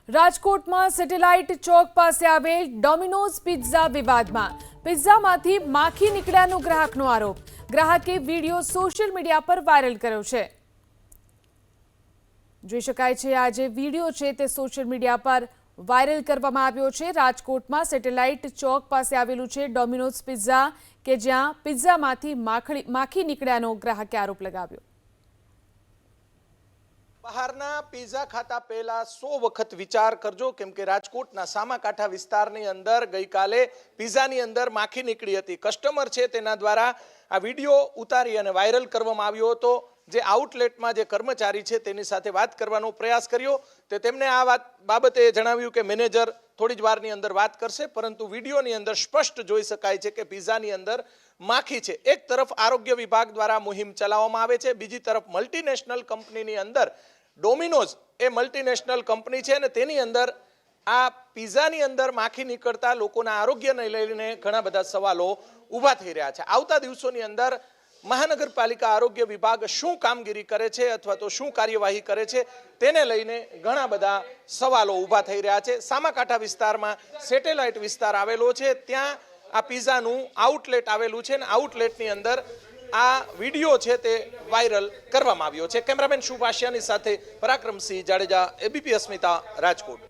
રાજકોટમાં સેટેલાઇટ ચોક પાસે આવેલ ડોમિનોઝ પિઝા વિવાદમાં પિઝામાંથી માખી નીકળ્યાનો ગ્રાહકનો આરોપ। ગ્રાહકે વિડીયો સોશિયલ મીડિયા પર વાયરલ કર્યો છે। જોઈ શકાય છે આ જે વિડીયો છે તે સોશિયલ મીડિયા પર વાયરલ કરવામાં આવ્યો છે। રાજકોટમાં સેટેલાઇટ ચોક પાસે આવેલું છે ડોમિનોઝ પિઝા કે જ્યાં પિઝામાંથી માખી નીકળ્યાનો ગ્રાહકે આરોપ લગાવ્યો। બહારના પિઝા ખાતા પહેલા 100 વખત વિચાર કરજો, કેમ કે રાજકોટના સામાકાંઠા વિસ્તારની અંદર ગઈકાલે પિઝાની અંદર માખી નીકળી હતી। કસ્ટમર છે તેના દ્વારા આ વિડીયો ઉતારી અને વાયરલ કરવામાં આવ્યો હતો। જે આઉટલેટમાં જે કર્મચારી છે તેની સાથે વાત કરવાનો પ્રયાસ કર્યો તે તેમને આ વાત બાબતે જણાવ્યું કે મેનેજર થોડી જ વારની અંદર વાત કરશે, પરંતુ વિડીયોની અંદર સ્પષ્ટ જોઈ શકાય છે કે પિઝાની અંદર માખી છે। એક તરફ આરોગ્ય વિભાગ દ્વારા મુહિમ ચલાવવામાં આવે છે, બીજી તરફ મલ્ટીનેશનલ કંપનીની અંદર ડોમિનોઝ એ મલ્ટીનેશનલ કંપની છે અને તેની અંદર આ પિઝાની અંદર માખી નીકળતા લોકોના આરોગ્યને લઈને ઘણા બધા સવાલો ઊભા થઈ રહ્યા છે। આવતા દિવસોની અંદર મહાનગરપાલિકા આરોગ્ય વિભાગ શું કામગીરી કરે છે અથવા તો શું કાર્યવાહી કરે છે તેને લઈને ઘણા બધા સવાલો ઊભા થઈ રહ્યા છે। સામાકાંઠા વિસ્તારમાં સેટેલાઇટ વિસ્તાર આવેલો છે, ત્યાં આ પિઝાનું આઉટલેટ આવેલું છે અને આઉટલેટની અંદર આ વિડીયો છે તે વાયરલ કરવામાં આવ્યો છે। કેમેરામેન શુભાશિયાની સાથે પરાક્રમસિંહ જાડેજા, એબીપી અસ્મિતા, રાજકોટ।